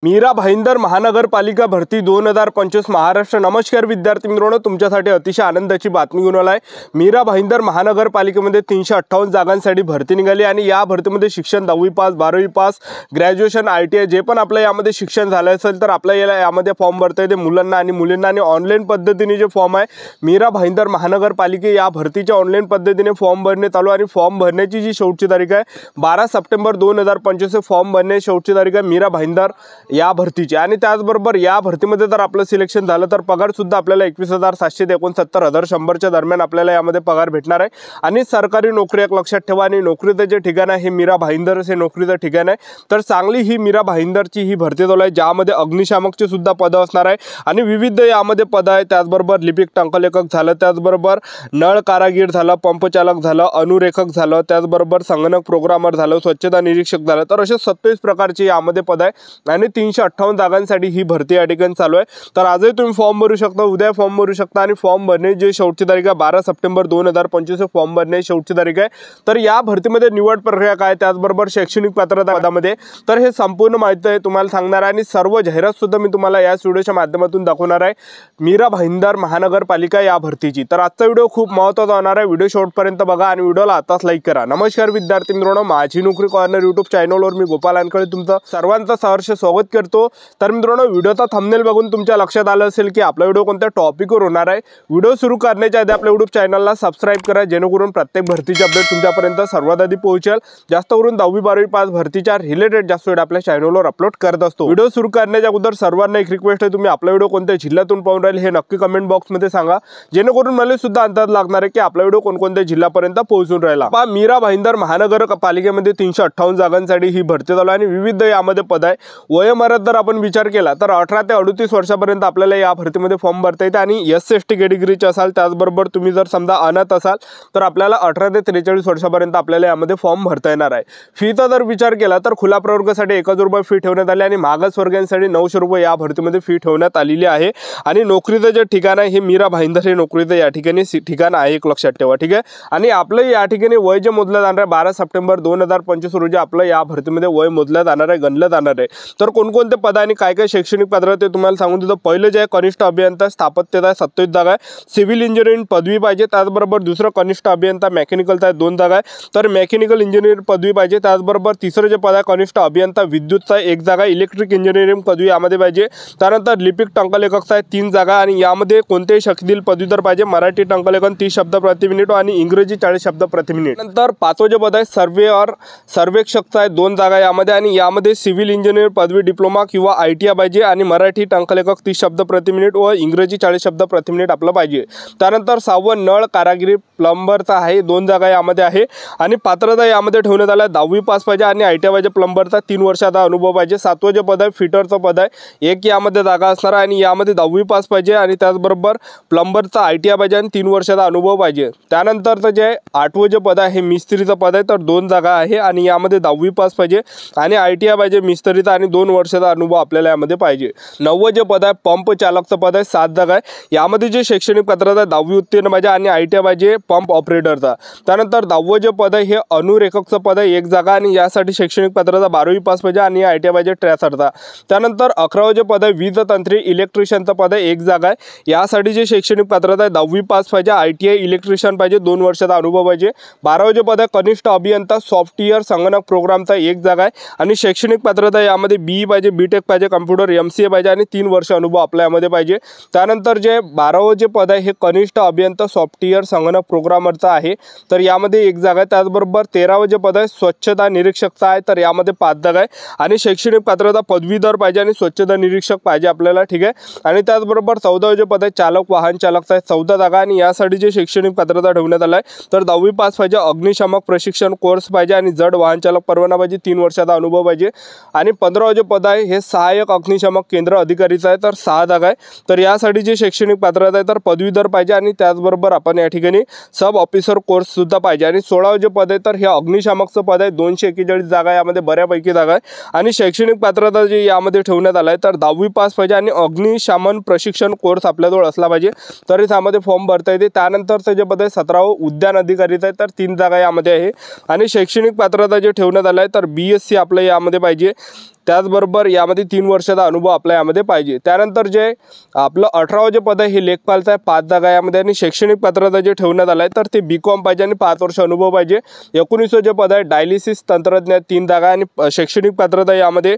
मीरा भाईंदर महानगरपालिका भरती 2025 महाराष्ट्र। नमस्कार विद्यार्थी मित्रांनो, तुमच्यासाठी अतिशय आनंदाची बातमी घेऊन आलो आहे। मीरा भाईंदर महानगरपालिकेमध्ये 358 जागांसाठी भरती निघाली आणि या भरतीमध्ये शिक्षण 10वी पास 12वी पास ग्रॅज्युएशन ITI जे पण आपल्या यामध्ये शिक्षण झालं असेल तर आपल्याला यामध्ये फॉर्म भरता येते मुलांना आणि मुलींना। आणि ऑनलाईन पद्धतीने जे फॉर्म आहे मीरा भाईंदर महानगरपालिके या भरतीच्या ऑनलाईन पद्धतीने फॉर्म भरणे चालू आणि फॉर्म भरण्याची जी शेवटची तारीख आहे 12 सप्टेंबर 2025 फॉर्म भरणे शेवटची तारीख आहे मीरा भाईंदर या भरतीची। आणि त्याचबरोबर या भरतीमध्ये जर आपलं सिलेक्शन झालं तर पगार सुद्धा आपल्याला 21,700 ते 69,100 च्या दरम्यान आपल्याला यामध्ये पगार भेटणार आहे। आणि सरकारी नोकरी एक लक्षात ठेवा, आणि नोकरीचं जे ठिकाण आहे हे मीरा भाईंदर हे नोकरीचं ठिकाण आहे। तर चांगली ही मीरा भाईंदरची ही भरती चालू आहे ज्यामध्ये अग्निशामकची सुद्धा पदं असणार आहे आणि विविध यामध्ये पदं आहे। त्याचबरोबर लिपिक टंकलेखक झालं, त्याचबरोबर नळ कारागीर झालं, पंपचालक झालं, अनुरेखक झालं, त्याचबरोबर संगणक प्रोग्रामर झालं, स्वच्छता निरीक्षक झालं। तर असे 27 प्रकारची यामध्ये पदं आहे आणि 358 जागांसाठी ही भरती या ठिकाणी चालू आहे। तर आजही तुम्ही फॉर्म भरू शकता, उद्या फॉर्म भरू शकता आणि फॉर्म भरणे जे शेवटची तारीख आहे 12 सप्टेंबर 2025 फॉर्म भरणे शेवटची तारीख आहे। तर या भरतीमध्ये निवड प्रक्रिया काय, त्याचबरोबर शैक्षणिक पात्रता पदामध्ये, तर हे संपूर्ण माहिती आहे तुम्हाला सांगणार आहे आणि सर्व जाहिरात सुद्धा मी तुम्हाला या व्हिडिओच्या माध्यमातून दाखवणार आहे मीरा भाईंदर महानगरपालिका या भरतीची। तर आजचा व्हिडिओ खूप महत्त्वाचा होणार आहे, व्हिडिओ शेवटपर्यंत बघा आणि व्हिडिओला आताच लाईक करा। नमस्कार विद्यार्थी मित्रांनो, माझी नोकरी कॉर्नर यूट्यूब चॅनलवर मी गोपाल अनकडे तुमचं सर्वांचं सहर्ष स्वागत करतो। तर मित्रांनो, व्हिडिओचा थंबनेल बघून तुमच्या लक्षात आलं असेल की आपला व्हिडिओ कोणत्या टॉपिकवर होणार आहे। व्हिडिओ सुरू करण्याच्या आधी आपल्या यूट्यूब चॅनलला सबस्क्राइब करा जेणेकरून प्रत्येक भरतीचे अपडेट तुमच्यापर्यंत सर्वात आधी पोहोचेल। जास्त करून 10वी 12वी पास भरतीच्या रिलेटेड जास्त व्हिडिओ आपल्या चॅनलवर अपलोड करत असतो। व्हिडिओ सुरू करण्याच्या अगोदर सर्वांना एक रिक्वेस्ट आहे, तुम्ही आपला व्हिडिओ कोणत्या जिल्ह्यातून पाहून राहिले हे नक्की कमेंट बॉक्समध्ये सांगा जेणेकरून मला सुद्धा अंदाज लागणार आहे की आपला व्हिडिओ कोणकोणत्या जिल्ह्यापर्यंत पोहोचून राहिला। पहा, मीरा भाईंदर महानगरपालिकेमध्ये 358 जागांसाठी ही भरती चालू आहे आणि विविध यामध्ये पद आहे। वयोमर्यादा जर आपण विचार केला तर 18 ते 38 वर्षापर्यंत आपल्याला या भरतीमध्ये फॉर्म भरता येते आणि SC/ST कॅटेगरीचे असाल, त्याचबरोबर तुम्ही जर समजा अनाथ असाल तर आपल्याला 18 ते 43 वर्षापर्यंत आपल्याला यामध्ये फॉर्म भरता येणार आहे। फीचा जर विचार केला तर खुला प्रवर्गासाठी 1000 रुपये फी ठेवण्यात आली आणि मागासवर्गीयांसाठी 900 रुपये या भरतीमध्ये फी ठेवण्यात आलेली आहे। आणि नोकरीचं जे ठिकाण आहे हे मीरा भाईंदर हे नोकरीचं या ठिकाणी ठिकाण आहे, एक लक्षात ठेवा, ठीक आहे। आणि आपलं या ठिकाणी वय जे मोजलं जाणार आहे 12 सप्टेंबर 2025 रोजी आपलं या भरतीमध्ये वय मोजलं जाणार आहे, गणलं जाणार आहे। तर कोणकोणते पद आणि काय काय शैक्षणिक पात्रता ते तुम्हाला सांगून देतो। पहिलं जे आहे कनिष्ठ अभियंता स्थापत्यता 27 जागा आहे, सिव्हिल इंजिनिअरिंग पदवी पाहिजे, त्याचबरोबर दुसरं कनिष्ठ अभियंता मेकॅनिकलचा 2 जागा आहे, तर मेकॅनिकल इंजिनिअरिंग पदवी पाहिजे। त्याचबरोबर तिसरं जे पद आहे कनिष्ठ अभियंता विद्युतचा 1 जागा, इलेक्ट्रिक इंजिनिअरिंग पदवी यामध्ये पाहिजे। त्यानंतर लिपिक टंकलेखकचा 3 जागा आणि यामध्ये कोणतेही शक्तील पदवीधर पाहिजे, मराठी टंकलेखन 30 शब्द प्रति मिनिट आणि इंग्रजी 40 शब्द प्रति मिनिट। नंतर पाचवं जे पद आहे सर्वेअर सर्वेक्षकचा 2 जागा यामध्ये आणि यामध्ये सिव्हिल इंजिनिअर पदवी डिप्लोमा किंवा ITI पाहिजे आणि मराठी टंकलेखक 30 शब्द प्रति मिनिट व इंग्रजी 40 शब्द प्रति मिनिट आपलं पाहिजे। त्यानंतर 6वं नळ कारागिरी प्लंबरचा आहे, 2 जागा यामध्ये आहे आणि पात्रता यामध्ये ठेवण्यात आला 10वी पास पाहिजे आणि ITI पाहिजे, प्लंबरचा 3 वर्षाचा अनुभव पाहिजे। 7वं जे पद आहे फिटरचं पद आहे, 1 यामध्ये जागा असणार आहे आणि यामध्ये 10वी पास पाहिजे आणि त्याचबरोबर प्लंबरचा ITI पाहिजे आणि 3 वर्षाचा अनुभव पाहिजे। त्यानंतरचं जे 8वं जे पद आहे हे मिस्त्रीचं पद आहे, तर 2 जागा आहे आणि यामध्ये 10वी पास पाहिजे आणि ITI पाहिजे मिस्त्रीचा आणि 2 वर्षाचा अनुभव आपल्याला यामध्ये पाहिजे। 9वं जे पद आहे पंप चालकचं पद आहे, 7 जागा आहे, यामध्ये जे शैक्षणिक पात्रता 10वी उत्तीर्ण पाहिजे आणि ITI पाहिजे पंप ऑपरेटरचा। त्यानंतर 10वं जे पद आहे हे अनुरेखकचं पद आहे, 1 जागा आणि यासाठी शैक्षणिक पात्रता 12वी पास पाहिजे आणि ITI पाहिजे 63चा। त्यानंतर 11वं जे पद आहे वीज तंत्री इलेक्ट्रिशियनचं पद आहे, 1 जागा आहे, यासाठी जे शैक्षणिक पात्रता आहे 10वी पास पाहिजे, ITI इलेक्ट्रिशियन पाहिजे, 2 वर्षाचा अनुभव पाहिजे। 12वं जे पद आहे कनिष्ठ अभियंता सॉफ्टवेअर संगणक प्रोग्रामचा 1 जागा आहे आणि शैक्षणिक पात्रता यामध्ये BE पाहिजे, BTech पाहिजे, कम्प्युटर MCA पाहिजे आणि 3 वर्ष अनुभव आपल्या यामध्ये पाहिजे। त्यानंतर जे 12वं जे पद आहे हे कनिष्ठ अभियंता सॉफ्टवेअर संगणक प्रोग्रामरचा आहे, तर यामध्ये 1 जागा आहे। त्याचबरोबर 13वं जे पद आहे स्वच्छता निरीक्षकचा आहे, तर यामध्ये 5 जागा आहे आणि शैक्षणिक पात्रता पदवीधर पाहिजे आणि स्वच्छता निरीक्षक पाहिजे आपल्याला, ठीक आहे। आणि त्याचबरोबर 14वं जे पद आहे चालक वाहन चालकचा आहे, 14 जागा आणि यासाठी जे शैक्षणिक पात्रता ठेवण्यात आला आहे तर 10वी पास पाहिजे, अग्निशामक प्रशिक्षण कोर्स पाहिजे आणि जड वाहन चालक परवाना पाहिजे, 3 वर्षाचा अनुभव पाहिजे। आणि 15वं जे पद आहे हे सहाय्यक अग्निशामक केंद्र अधिकारीचा आहे, तर 6 जागा आहे, तर यासाठी जे शैक्षणिक पात्रता आहे तर पदवीधर पाहिजे आणि त्याचबरोबर आपण या ठिकाणी सब ऑफिसर कोर्स सुद्धा पाहिजे। आणि 16वं जे पद आहे तर हे अग्निशामकचं पद आहे, 241 जागा यामध्ये बऱ्यापैकी जागा आहे आणि शैक्षणिक पात्रता जे यामध्ये ठेवण्यात आलं आहे तर 10वी पास पाहिजे आणि अग्निशमन प्रशिक्षण कोर्स आपल्याजवळ असला पाहिजे, तरी त्यामध्ये फॉर्म भरता येते। त्यानंतरचं जे पद आहे 17वं उद्यान अधिकारीचं आहे, तर 3 जागा यामध्ये आहे आणि शैक्षणिक पात्रता जे ठेवण्यात आलं आहे तर BSc आपलं यामध्ये पाहिजे। त्याचबरोबर यामध्ये 3 वर्षाचा अनुभव आपला यामध्ये पाहिजे। त्यानंतर जे आपलं 18वं जे पद आहे हे लेखपालचं आहे, 5 जागा यामध्ये आणि शैक्षणिक पात्रता जे ठेवण्यात आलं आहे तर ते बी.कॉम पाहिजे आणि 5 वर्ष अनुभव पाहिजे। 19वं जे पद आहे डायलिसिस तंत्रज्ञ 3 जागा आणि शैक्षणिक पात्रता यामध्ये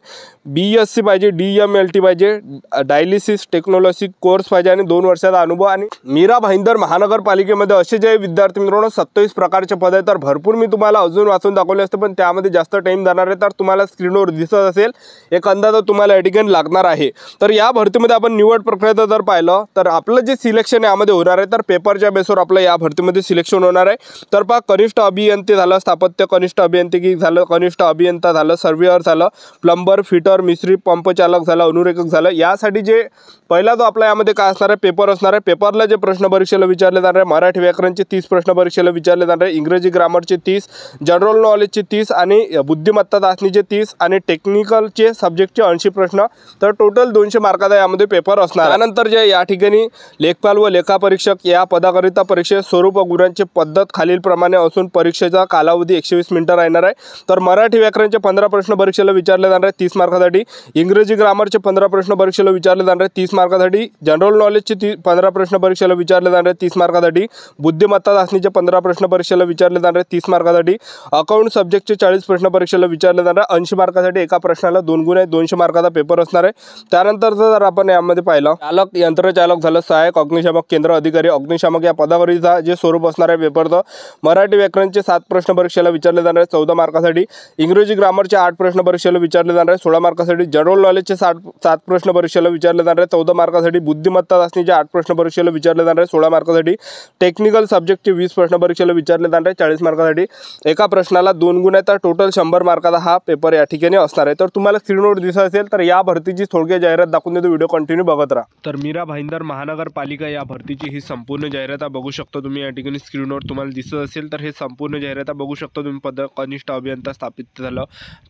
BSc पाहिजे, DMLT पाहिजे, डायलिसिस टेक्नॉलॉजी कोर्स पाहिजे आणि 2 वर्षाचा अनुभव। आणि मीरा भाईंदर महानगरपालिकेमध्ये असे जे विद्यार्थी मित्रांनो 27 प्रकारचे पद आहेत। तर भरपूर मी तुम्हाला अजून वाचून दाखवले असते पण त्यामध्ये जास्त टाइम जाणार आहे, तर तुम्हाला स्क्रीनवर दिसत असेल एक अंदाजा तुम्हाला या ठिकाणी लागणार आहे। तर या भरतीमध्ये आपण निवड प्रक्रिया जर पाहिलं तर आपलं जे सिलेक्शन यामध्ये होणार आहे तर पेपरच्या बेसवर आपलं या भरतीमध्ये सिलेक्शन होणार आहे। तर पहा कनिष्ठ अभियंते झालं, स्थापत्य कनिष्ठ अभियंत्रिकी झालं, कनिष्ठ अभियंता झालं, सर्वेअर झालं, प्लंबर, फिटर, मिस्त्री, पंप चालक झालं, अनुरेखक झालं। यासाठी जे पहिला जो आपला यामध्ये काय असणार आहे पेपर असणार आहे। पेपरला जे प्रश्न परीक्षेला विचारले जाणार आहे मराठी व्याकरणचे 30 प्रश्न परीक्षेला विचारले जाणार आहे, इंग्रजी ग्रामरचे 30, जनरल नॉलेजचे 30 आणि बुद्धिमत्ता चाचणीचे 30 आणि टेक्निकलचे सब्जेक्टचे 80 प्रश्न। तर टोटल 200 मार्काचा यामध्ये पेपर असणार। त्यानंतर जे या ठिकाणी लेखपाल व लेखापरीक्षक या पदाकरिता परीक्षे स्वरूप व गुणांची पद्धत खालीलप्रमाणे असून परीक्षेचा कालावधी 120 मिनिटं राहणार आहे। तर मराठी व्याकरणचे 15 प्रश्न परीक्षेला विचारले जाणार आहे 30 मार्कासाठी, इंग्रजी ग्रामरचे 15 प्रश्न परीक्षेला विचारले जाणार आहे 30 मार्कासाठी, जनरल नॉलेजचे 15 प्रश्न परीक्षेला विचारले जाणार आहे 30 मार्कासाठी, बुद्धिमत्ता चाचणीचे 15 प्रश्न परीक्षेला विचारले जाणार आहे 30 मार्कासाठी, अकाउंट सब्जेक्टचे 40 प्रश्न परीक्षेला विचारले जाणार आहे 80 मार्कासाठी। एका प्रश्नाला 2 गुण आहे, 200 मार्काचा पेपर असणार आहे। त्यानंतर जर आपण यामध्ये पाहिलं चालक, यंत्रचालक झालं, सहाय्यक अग्निशामक केंद्र अधिकारी अग्निशामक या पदावरीचा जे स्वरूप असणार आहे पेपरचं मराठी व्याकरणचे 7 प्रश्न परीक्षेला विचारले जाणार आहे 14 मार्कासाठी, इंग्रजी ग्रामरचे 8 प्रश्न परीक्षेला विचारले जाणार आहे 16 मार्कासाठी, जनरल नॉलेजचे 7 प्रश्न परीक्षेला विचारले जाणार आहे 14 मार्कासाठी, बुद्धिमत्ता चाचणीचे 8 प्रश्न परीक्षेला विचारले जाणार आहे 16 मार्कासाठी, टेक्निकल सब्जेक्टचे 20 प्रश्न परीक्षेला विचारले जाणार आहे 40 मार्कासाठी। एका प्रश्नाला 2 गुण आहे, तर टोटल 100 मार्काचा हा पेपर या ठिकाणी असणार आहे। तर तुम्हाला स्क्रीनवर दिसत असेल तर या भरतीची थोडक्यात जाहिरात दाखवून देतो, व्हिडिओ कंटिन्यू बघत राहा। तर मीरा भाईंदर महानगरपालिका या भरतीची ही संपूर्ण जाहिरात बघू शकता तुम्ही या ठिकाणी स्क्रीनवर तुम्हाला दिसत असेल तर हे संपूर्ण जाहिरात बघू शकता तुम्ही। पद कनिष्ठ अभियंता स्थापित झालं,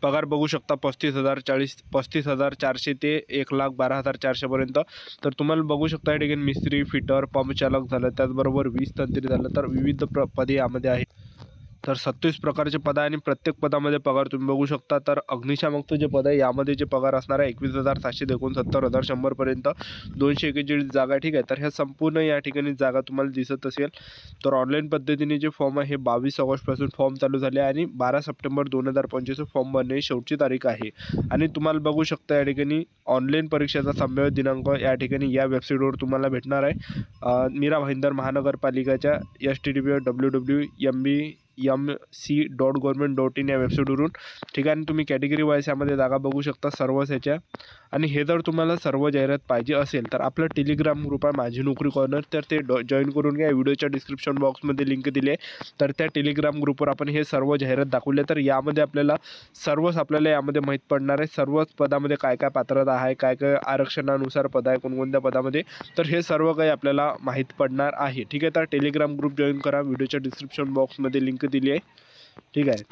पगार बघू शकता 35,400 ते 1,12,400 पर्यंत। तर तुम्हाला बघू शकता या ठिकाणी मिस्त्री, फिटर, पंप चालक झालं, त्याचबरोबर 20 तंत्री झालं, तर विविध पदे यामध्ये आहेत। तर 27 प्रकारचे पद आहे आणि प्रत्येक पदामध्ये पगार तुम्ही बघू शकता। तर अग्निशामकचं जे पद आहे यामध्ये जे पगार असणार आहे 21,700 ते 69,100 पर्यंत, 241 जागा आहे, ठीक आहे। तर ह्या संपूर्ण या ठिकाणी जागा तुम्हाला दिसत असेल। तर ऑनलाईन पद्धतीने जे फॉर्म आहे हे 22 ऑगस्टपासून फॉर्म चालू झाले आणि 12 सप्टेंबर 2025 फॉर्म भरण्याची शेवटची तारीख आहे। आणि तुम्हाला बघू शकता या ठिकाणी ऑनलाईन परीक्षेचा संभाव्य दिनांक या ठिकाणी या वेबसाईटवर तुम्हाला भेटणार आहे। मीरा भाईंदर महानगरपालिकेच्या http://www.mc.government.in या वेबसाईटवरून, ठीक आहे। आणि तुम्ही कॅटेगरी वाईज यामध्ये जागा बघू शकता सर्वच ह्याच्या। आणि हे जर तुम्हाला सर्व जाहिरात पाहिजे असेल तर आपलं टेलिग्राम ग्रुप आहे माझी नोकरी कॉर्नर, तर ते जॉईन करून घ्या। व्हिडिओच्या डिस्क्रिप्शन बॉक्समध्ये लिंक दिली आहे, तर त्या टेलिग्राम ग्रुपवर आपण हे सर्व जाहिरात दाखवले। तर यामध्ये आपल्याला आपल्याला यामध्ये माहीत पडणार आहे सर्वच पदामध्ये काय काय पात्रता आहे, काय काय आरक्षणानुसार पद आहे कोणकोणत्या पदामध्ये, तर हे सर्व काही आपल्याला माहीत पडणार आहे, ठीक आहे। तर टेलिग्राम ग्रुप जॉईन करा, व्हिडिओच्या डिस्क्रिप्शन बॉक्समध्ये लिंक दिली आहे, ठीक आहे।